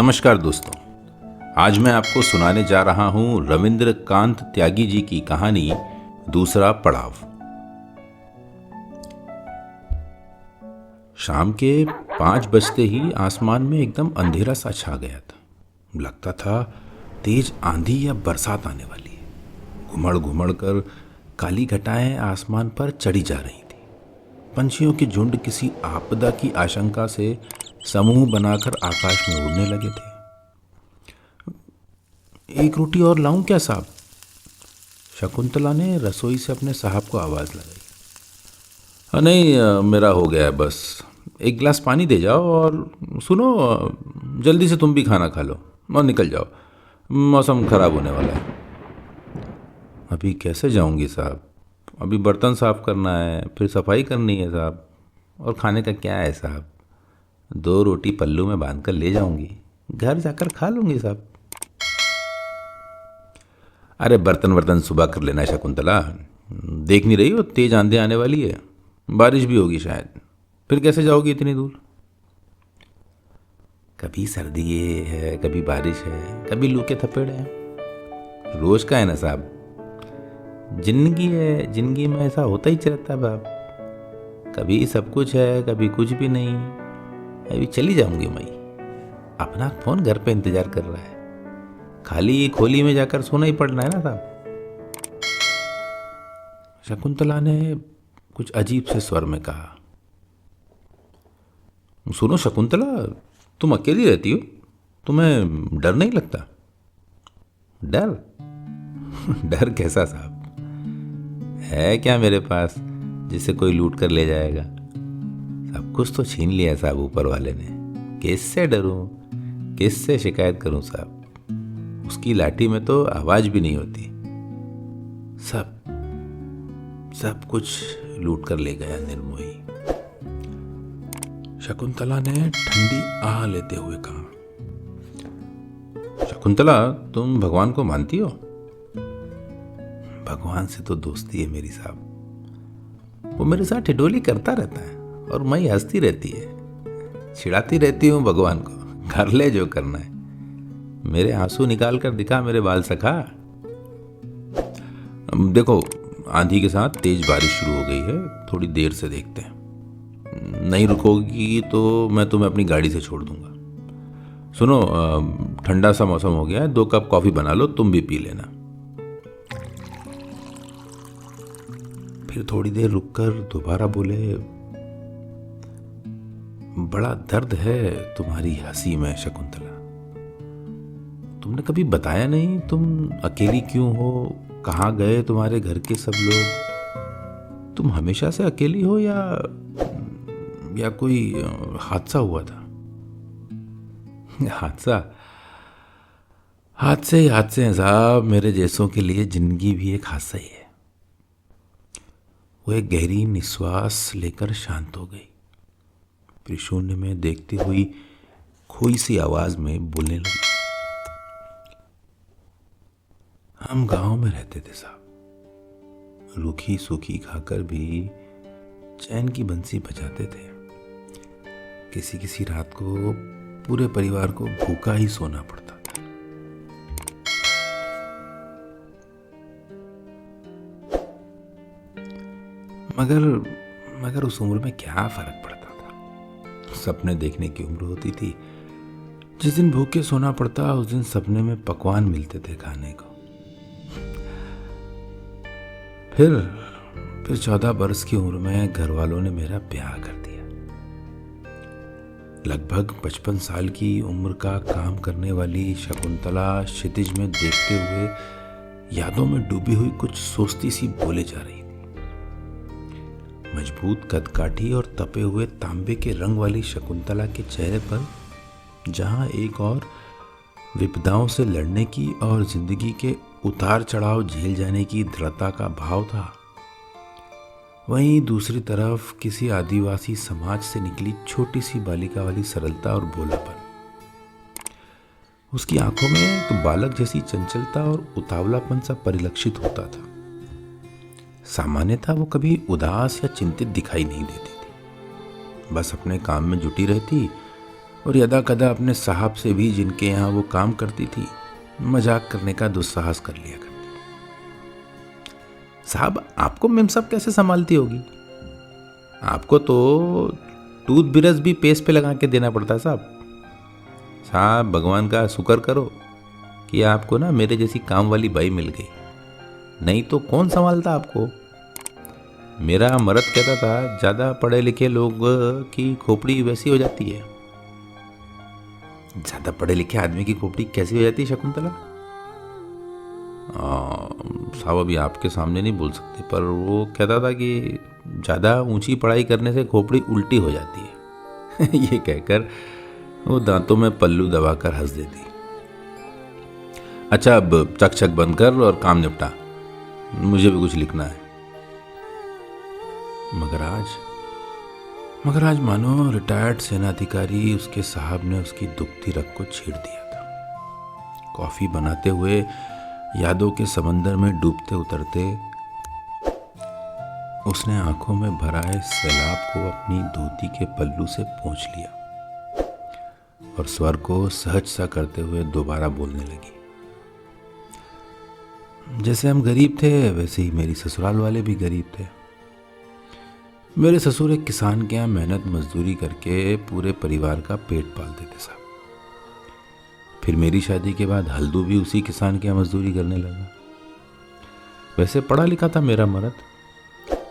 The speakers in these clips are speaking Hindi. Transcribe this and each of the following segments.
नमस्कार दोस्तों। आज मैं आपको सुनाने जा रहा हूं रविंद्रकांत त्यागी जी की कहानी दूसरा पड़ाव। शाम के 5 बजते ही आसमान में एकदम अंधेरा सा छा गया था। लगता था तेज आंधी या बरसात आने वाली है। घुमड़ घुमड़ कर काली घटाएं आसमान पर चढ़ी जा रही थी। पंछियों के झुंड किसी आपदा की आशंका से समूह बनाकर आकाश में उड़ने लगे थे। एक रोटी और लाऊं क्या साहब? शकुंतला ने रसोई से अपने साहब को आवाज लगाई। नहीं, मेरा हो गया है, बस एक गिलास पानी दे जाओ और सुनो, जल्दी से तुम भी खाना खा लो और निकल जाओ, मौसम खराब होने वाला है। अभी कैसे जाऊंगी साहब? अभी बर्तन साफ करना है, फिर सफाई करनी है साहब, और खाने का क्या है साहब? 2 रोटी पल्लू में बांध कर ले जाऊंगी, घर जाकर खा लूंगी साहब। अरे बर्तन वर्तन सुबह कर लेना शकुंतला, देख नहीं रही हो तेज आंधी आने वाली है, बारिश भी होगी शायद, फिर कैसे जाओगी इतनी दूर? कभी सर्दी है, कभी बारिश है, कभी लू के थप्पड़ है, रोज का है ना साहब। जिंदगी है, जिंदगी में ऐसा होता ही रहता है बाप। कभी सब कुछ है, कभी कुछ भी नहीं। अभी चली जाऊंगी मैं, अपना फोन घर पे इंतजार कर रहा है, खाली खोली में जाकर सोना ही पड़ना है ना साहब। शकुंतला ने कुछ अजीब से स्वर में कहा। सुनो शकुंतला, तुम अकेली रहती हो, तुम्हें डर नहीं लगता? डर? डर कैसा साहब? है क्या मेरे पास जिसे कोई लूट कर ले जाएगा? सब कुछ तो छीन लिया साहब ऊपर वाले ने। किससे डरूं, किससे शिकायत करूं साहब? उसकी लाठी में तो आवाज भी नहीं होती। सब कुछ लूट कर ले गया निर्मोही। शकुंतला ने ठंडी आह लेते हुए कहा। शकुंतला, तुम भगवान को मानती हो? भगवान से तो दोस्ती है मेरी साहब। वो मेरे साथ ठिठोली करता रहता है और मैं हंसती रहती है, चिढ़ाती रहती हूँ भगवान को, कर ले जो करना है। मेरे आंसू निकाल कर दिखा मेरे बाल सखा। देखो, आंधी के साथ तेज बारिश शुरू हो गई है, थोड़ी देर से देखते हैं। नहीं रुकोगी तो मैं तुम्हें अपनी गाड़ी से छोड़ दूंगा। सुनो, ठंडा सा मौसम हो गया है, 2 कप कॉफी बना लो, तुम भी पी लेना। फिर थोड़ी देर रुककर दोबारा बोले, बड़ा दर्द है तुम्हारी हंसी में शकुंतला। तुमने कभी बताया नहीं तुम अकेली क्यों हो, कहाँ गए तुम्हारे घर के सब लोग? तुम हमेशा से अकेली हो या कोई हादसा हुआ था? हादसे हैं साहब। मेरे जैसों के लिए जिंदगी भी एक हादसा ही है। वो एक गहरी निश्वास लेकर शांत हो गई, फिर शून्य में देखती हुई खोई सी आवाज में बोलने लगी। हम गांव में रहते थे साहब, रूखी सूखी खाकर भी चैन की बंसी बजाते थे। किसी रात को पूरे परिवार को भूखा ही सोना पड़ता था। मगर उस उम्र में क्या फर्क पड़ता था? सपने देखने की उम्र होती थी। जिस दिन भूखे सोना पड़ता उस दिन सपने में पकवान मिलते थे खाने को। फिर 14 बरस की उम्र में घर वालों ने मेरा ब्याह कर दिया। लगभग 55 साल की उम्र का काम करने वाली शकुंतला क्षितिज में देखते हुए यादों में डूबी हुई कुछ सोचती सी बोले जा रही थी। मजबूत कदकाठी और तपे हुए तांबे के रंग वाली शकुंतला के चेहरे पर जहां एक और विपदाओं से लड़ने की और जिंदगी के उतार चढ़ाव झेल जाने की दृढ़ता का भाव था, वहीं दूसरी तरफ किसी आदिवासी समाज से निकली छोटी सी बालिका वाली सरलता और भोलापन। उसकी आंखों में एक बालक जैसी चंचलता और उतावलापन सा परिलक्षित होता था। सामान्यतः वो कभी उदास या चिंतित दिखाई नहीं देती थी, बस अपने काम में जुटी रहती और यदा कदा अपने साहब से भी, जिनके यहाँ वो काम करती थी, मजाक करने का दुस्साहस कर लिया करती। साहब, आपको मेम साहब कैसे संभालती होगी? आपको तो टूथ ब्रश भी पेस्ट पे लगा के देना पड़ता है साहब। साहब, भगवान का शुक्र करो कि आपको ना मेरे जैसी काम वाली बाई मिल गई, नहीं तो कौन संभालता आपको। मेरा मर्द कहता था, ज़्यादा पढ़े लिखे लोग की खोपड़ी वैसी हो जाती है। ज़्यादा पढ़े लिखे आदमी की खोपड़ी कैसी हो जाती है शकुंतला? साहब, अभी आपके सामने नहीं बोल सकते, पर वो कहता था कि ज़्यादा ऊंची पढ़ाई करने से खोपड़ी उल्टी हो जाती है। ये कहकर वो दांतों में पल्लू दबाकर हंस देती। अच्छा, अब चक चक बंद कर और काम निपटा, मुझे भी कुछ लिखना है। मगर आज मानो रिटायर्ड सेनाधिकारी उसके साहब ने उसकी दुखती रग को छेड़ दिया था। कॉफी बनाते हुए यादों के समंदर में डूबते उतरते उसने आंखों में भराए सैलाब को अपनी धोती के पल्लू से पोंछ लिया और स्वर को सहज सा करते हुए दोबारा बोलने लगी। जैसे हम गरीब थे, वैसे ही मेरी ससुराल वाले भी गरीब थे। मेरे ससुर एक किसान के यहाँ मेहनत मजदूरी करके पूरे परिवार का पेट पालते थे साहब। फिर मेरी शादी के बाद हल्दू भी उसी किसान के यहाँ मजदूरी करने लगा। वैसे पढ़ा लिखा था मेरा मर्द,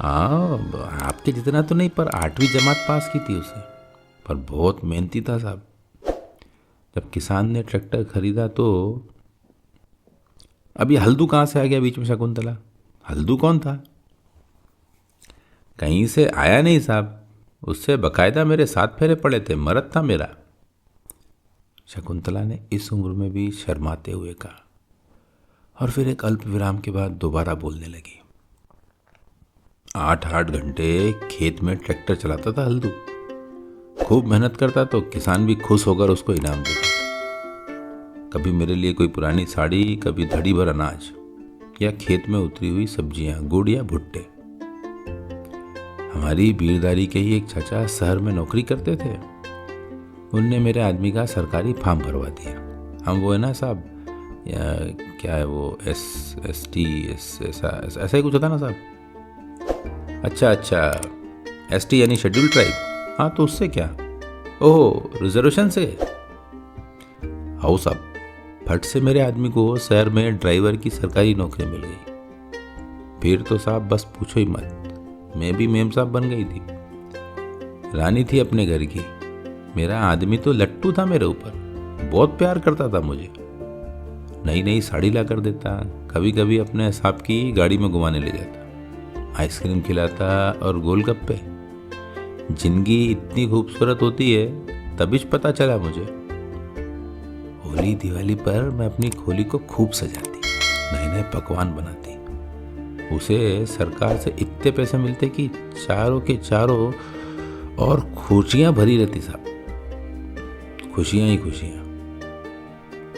आपके जितना तो नहीं, पर 8वीं जमात पास की थी उसे, पर बहुत मेहनती था साहब। जब किसान ने ट्रैक्टर खरीदा तो अभी हल्दू कहाँ से आ गया बीच में शकुंतला? हल्दू कौन था? कहीं से आया नहीं साहब, उससे बकायदा मेरे 7 फेरे पड़े थे, मर्द था मेरा। शकुंतला ने इस उम्र में भी शर्माते हुए कहा और फिर एक अल्प विराम के बाद दोबारा बोलने लगी। 8-8 घंटे खेत में ट्रैक्टर चलाता था हल्दू, खूब मेहनत करता तो किसान भी खुश होकर उसको इनाम देता। कभी मेरे लिए कोई पुरानी साड़ी, कभी धड़ी भर अनाज या खेत में उतरी हुई सब्जियां, गुड़ या भुट्टे। हमारी बीरदारी के ही एक चाचा शहर में नौकरी करते थे, उनने मेरे आदमी का सरकारी फॉर्म भरवा दिया। हम वो है ना साहब, क्या है वो, ST ऐसा ही कुछ होता ना साहब। अच्छा, ST यानी शेड्यूल ट्राइब। हाँ, तो उससे क्या? ओह, रिजर्वेशन से। हाउ साहब, फट से मेरे आदमी को शहर में ड्राइवर की सरकारी नौकरी मिल गई। फिर तो साहब बस पूछो ही मत, मैं भी मेम साहब बन गई थी, रानी थी अपने घर की। मेरा आदमी तो लट्टू था मेरे ऊपर, बहुत प्यार करता था मुझे। नई नई साड़ी ला कर देता, कभी कभी अपने साहब की गाड़ी में घुमाने ले जाता, आइसक्रीम खिलाता और गोलगप्पे। जिंदगी इतनी खूबसूरत होती है तभी पता चला मुझे। होली दिवाली पर मैं अपनी खोली को खूब सजाती, नए नए पकवान बनाती। उसे सरकार से इतने पैसे मिलते कि चारों के चारों और खुशियां भरी रहती साहब, खुशियां ही खुशियां।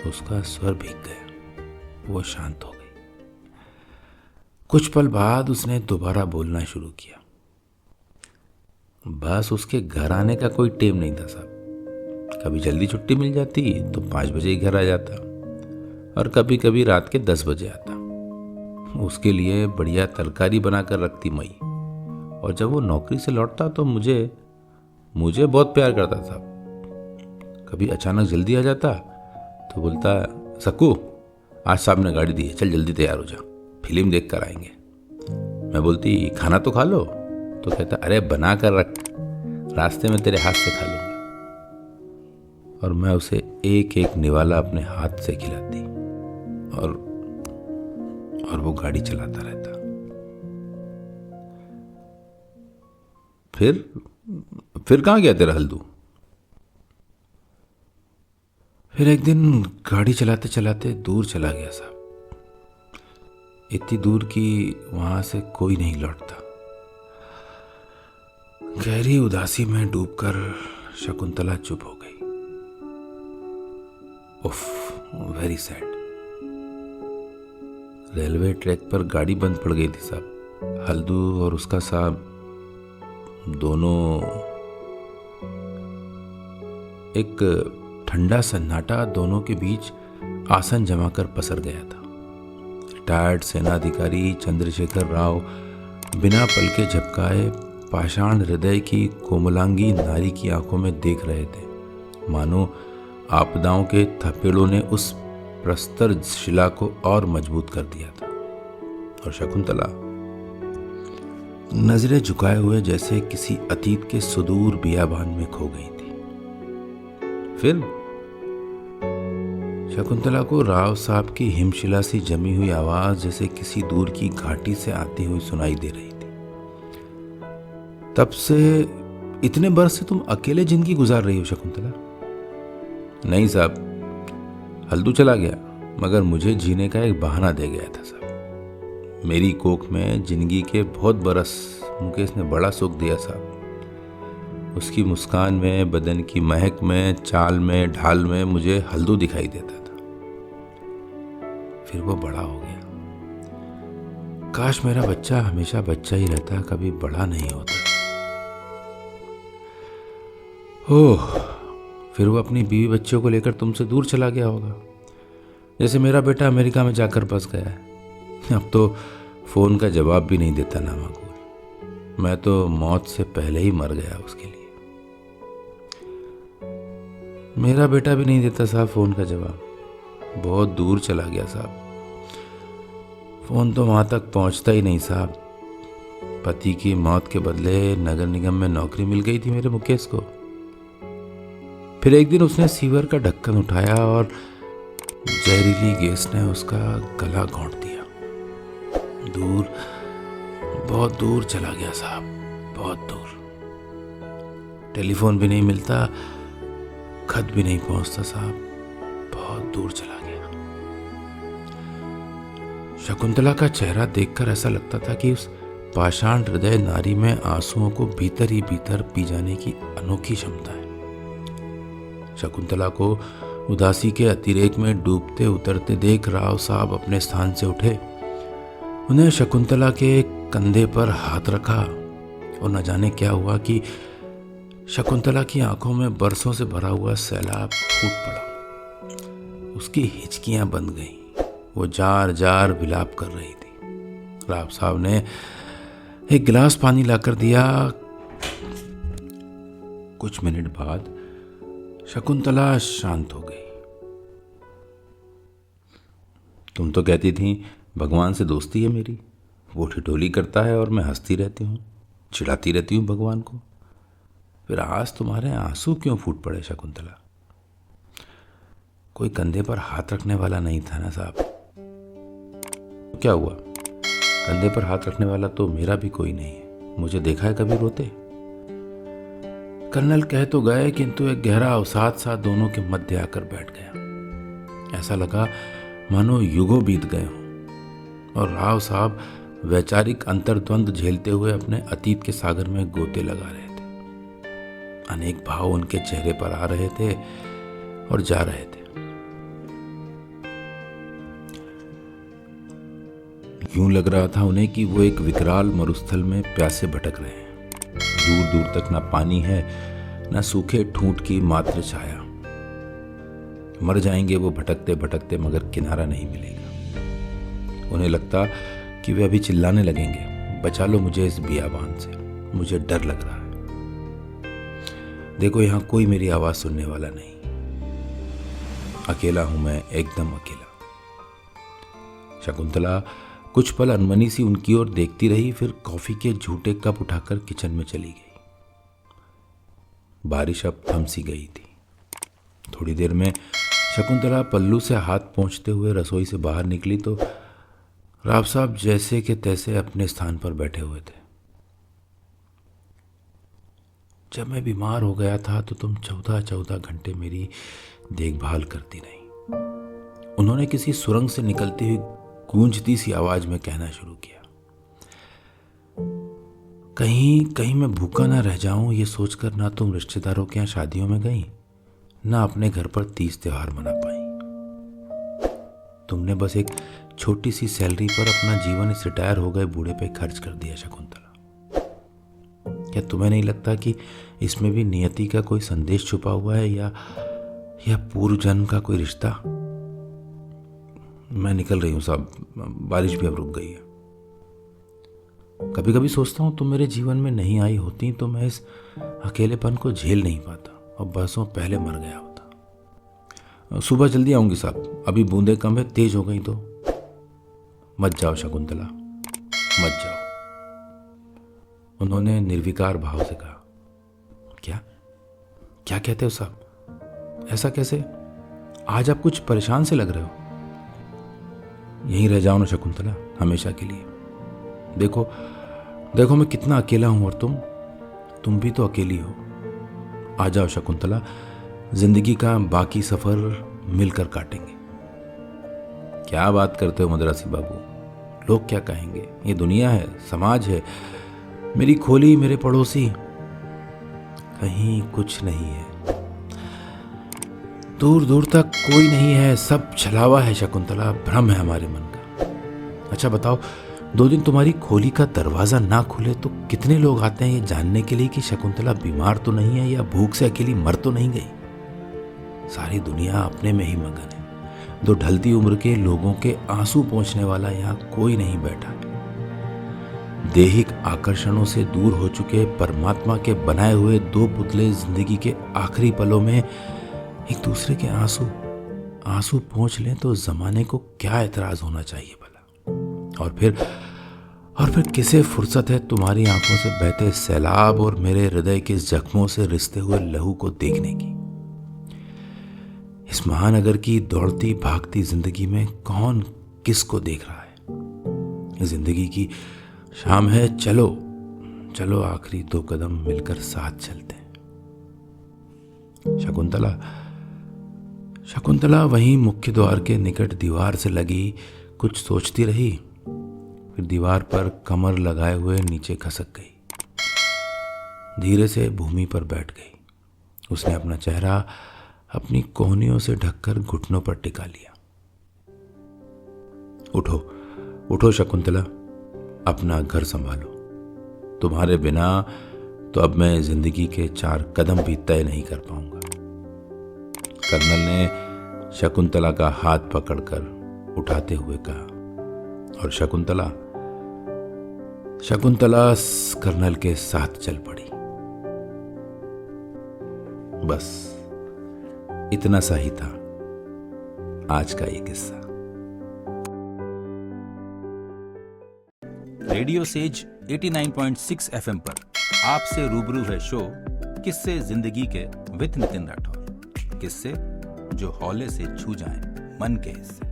उसका स्वर भीग गया, वो शांत हो गई। कुछ पल बाद उसने दोबारा बोलना शुरू किया। बस उसके घर आने का कोई टेम नहीं था साहब। कभी जल्दी छुट्टी मिल जाती तो 5 बजे ही घर आ जाता और कभी कभी रात के 10 बजे आता। उसके लिए बढ़िया तरकारी बनाकर रखती मई, और जब वो नौकरी से लौटता तो मुझे बहुत प्यार करता था। कभी अचानक जल्दी आ जाता तो बोलता, सक्कू आज साहब ने गाड़ी दी है, चल जल्दी तैयार हो जा, फिल्म देख कर आएंगे। मैं बोलती, खाना तो खा लो। तो कहता, अरे बना कर रख, रास्ते में तेरे हाथ से खा लूँगा। और मैं उसे एक एक निवाला अपने हाथ से खिलाती और वो गाड़ी चलाता रहता। फिर कहाँ गया तेरा हल्दू? फिर एक दिन गाड़ी चलाते चलाते दूर चला गया साहब, इतनी दूर कि वहां से कोई नहीं लौटता। गहरी उदासी में डूबकर शकुंतला चुप हो गई। उफ, वेरी सैड। रेलवे ट्रैक पर गाड़ी बंद पड़ गई थी साहब। हल्दू और उसका साहब दोनों एक ठंडा सन्नाटा दोनों के बीच आसन जमाकर पसर गया था। रिटायर्ड सेनाधिकारी चंद्रशेखर राव बिना पलके झपकाए पाषाण हृदय की कोमलांगी नारी की आंखों में देख रहे थे, मानो आपदाओं के थपेड़ों ने उस प्रस्तर शिला को और मजबूत कर दिया था। और शकुंतला नजरें झुकाए हुए जैसे किसी अतीत के सुदूर बियाबान में खो गई थी। फिर शकुंतला को राव साहब की हिमशिला सी जमी हुई आवाज जैसे किसी दूर की घाटी से आती हुई सुनाई दे रही थी। तब से इतने बरस से तुम अकेले जिंदगी गुजार रही हो शकुंतला? नहीं साहब, हल्दू चला गया, मगर मुझे जीने का एक बहाना दे गया था साहब। मेरी कोख में जिंदगी के बहुत बरस मुकेश ने बड़ा सुख दिया साहब। उसकी मुस्कान में, बदन की महक में, चाल में, ढाल में मुझे हल्दू दिखाई देता था। फिर वो बड़ा हो गया। काश मेरा बच्चा हमेशा बच्चा ही रहता, कभी बड़ा नहीं होता। ओह, फिर वो अपनी बीवी बच्चों को लेकर तुमसे दूर चला गया होगा, जैसे मेरा बेटा अमेरिका में जाकर बस गया है। अब तो फोन का जवाब भी नहीं देता ना माकूल। मैं तो मौत से पहले ही मर गया उसके लिए। मेरा बेटा भी नहीं देता साहब फोन का जवाब, बहुत दूर चला गया साहब। फोन तो वहां तक पहुंचता ही नहीं साहब। पति की मौत के बदले नगर निगम में नौकरी मिल गई थी मेरे मुकेश को। फिर एक दिन उसने सीवर का ढक्कन उठाया और जहरीली गैस ने उसका गला घोंट दिया। दूर, बहुत दूर चला गया साहब, बहुत दूर। टेलीफोन भी नहीं मिलता, खत भी नहीं पहुंचता साहब, बहुत दूर चला गया। शकुंतला का चेहरा देखकर ऐसा लगता था कि उस पाषाण हृदय नारी में आंसुओं को भीतर ही भीतर पी जाने की अनोखी क्षमता है। शकुंतला को उदासी के अतिरेक में डूबते उतरते देख राव साहब अपने स्थान से उठे। उन्हें शकुंतला के कंधे पर हाथ रखा और न जाने क्या हुआ कि शकुंतला की आंखों में बरसों से भरा हुआ सैलाब फूट पड़ा। उसकी हिचकियां बंद गईं। वो जार जार विलाप कर रही थी। राव साहब ने एक गिलास पानी लाकर दिया। कुछ मिनट बाद शकुंतला शांत हो गई। तुम तो कहती थी भगवान से दोस्ती है मेरी, वो ठिठोली करता है और मैं हंसती रहती हूँ, चिढ़ाती रहती हूँ भगवान को। फिर आज तुम्हारे आंसू क्यों फूट पड़े शकुंतला? कोई कंधे पर हाथ रखने वाला नहीं था ना साहब? क्या हुआ? कंधे पर हाथ रखने वाला तो मेरा भी कोई नहीं है। मुझे देखा है कभी रोते? कर्नल कह तो गए, किंतु एक गहरा अवसाद सा दोनों के मध्य आकर बैठ गया। ऐसा लगा मानो युगों बीत गए हों और राव साहब वैचारिक अंतर्द्वंद झेलते हुए अपने अतीत के सागर में गोते लगा रहे थे। अनेक भाव उनके चेहरे पर आ रहे थे और जा रहे थे। यूं लग रहा था उन्हें कि वो एक विकराल मरुस्थल में प्यासे भटक रहे हैं। दूर दूर तक ना पानी है, ना सूखे ठूंठ की मात्र छाया। मर जाएंगे वो भटकते भटकते, मगर किनारा नहीं मिलेगा। उन्हें लगता कि वे अभी चिल्लाने लगेंगे, बचा लो मुझे इस बियाबान से, मुझे डर लग रहा है। देखो यहां कोई मेरी आवाज सुनने वाला नहीं, अकेला हूं मैं, एकदम अकेला। शकुंतला कुछ पल अनमनी सी उनकी ओर देखती रही, फिर कॉफी के झूठे कप उठाकर किचन में चली गई। बारिश अब थम सी गई थी। थोड़ी देर में शकुंतला पल्लू से हाथ पोंछते हुए रसोई से बाहर निकली तो राव साहब जैसे के तैसे अपने स्थान पर बैठे हुए थे। जब मैं बीमार हो गया था तो तुम 14 घंटे मेरी देखभाल करती रही। उन्होंने किसी सुरंग से निकलती हुई गूंजती सी आवाज में कहना शुरू किया। कहीं कहीं मैं भूखा ना रह जाऊं ये सोचकर ना तुम रिश्तेदारों के यहाँ शादियों में गई, ना अपने घर पर तीज त्योहार मना पाई। तुमने बस एक छोटी सी सैलरी पर अपना जीवन इस रिटायर हो गए बूढ़े पे खर्च कर दिया शकुंतला। क्या तुम्हें नहीं लगता कि इसमें भी नियति का कोई संदेश छुपा हुआ है, या पूर्व जन्म का कोई रिश्ता? मैं निकल रही हूँ साहब, बारिश भी अब रुक गई है। कभी कभी सोचता हूँ तुम मेरे जीवन में नहीं आई होती तो मैं इस अकेलेपन को झेल नहीं पाता और बरसों पहले मर गया होता। सुबह जल्दी आऊंगी साहब, अभी बूंदें कम है, तेज हो गई तो। मत जाओ शकुंतला, मत जाओ, उन्होंने निर्विकार भाव से कहा। क्या क्या कहते हो साहब, ऐसा कैसे? आज आप कुछ परेशान से लग रहे हो। यहीं रह जाओ ना शकुंतला, हमेशा के लिए। देखो देखो मैं कितना अकेला हूं, और तुम भी तो अकेली हो। आ जाओ शकुंतला, जिंदगी का बाकी सफर मिलकर काटेंगे। क्या बात करते हो मद्रासी बाबू, लोग क्या कहेंगे? ये दुनिया है, समाज है, मेरी खोली, मेरे पड़ोसी, कहीं कुछ नहीं है। दूर दूर तक कोई नहीं है, सब छलावा है शकुंतला, भ्रम है हमारे मन का। अच्छा बताओ, 2 दिन तुम्हारी खोली का दरवाजा ना खुले तो कितने लोग आते हैं ये जानने के लिए कि शकुंतला बीमार तो नहीं है या भूख से अकेली मर तो नहीं गई। सारी दुनिया अपने में ही मगन है। 2 ढलती उम्र के लोगों के आंसू पोंछने वाला यहाँ कोई नहीं बैठा है। दैहिक आकर्षणों से दूर हो चुके परमात्मा के बनाए हुए 2 पुतले जिंदगी के आखिरी पलों में एक दूसरे के आंसू पोंछ लें तो जमाने को क्या एतराज होना चाहिए भला? और फिर किसे फुर्सत है तुम्हारी आंखों से बहते सैलाब और मेरे हृदय के जख्मों से रिसते हुए लहू को देखने की? इस महानगर की दौड़ती भागती जिंदगी में कौन किसको देख रहा है? जिंदगी की शाम है, चलो चलो आखिरी 2 कदम मिलकर साथ चलते हैं। शकुंतला वहीं मुख्य द्वार के निकट दीवार से लगी कुछ सोचती रही, फिर दीवार पर कमर लगाए हुए नीचे खसक गई। धीरे से भूमि पर बैठ गई। उसने अपना चेहरा अपनी कोहनियों से ढककर घुटनों पर टिका लिया। उठो उठो शकुंतला, अपना घर संभालो। तुम्हारे बिना तो अब मैं जिंदगी के 4 कदम भी तय नहीं कर पाऊंगा। कर्नल ने शकुंतला का हाथ पकड़कर उठाते हुए कहा, और शकुंतला कर्नल के साथ चल पड़ी। बस इतना सा ही था आज का ये किस्सा। रेडियो सेज 89.6 FM पर आपसे रूबरू है शो किस्से जिंदगी के विद नितिन राठौर। किस्से जो हौले से छू जाएं मन के हिस्से।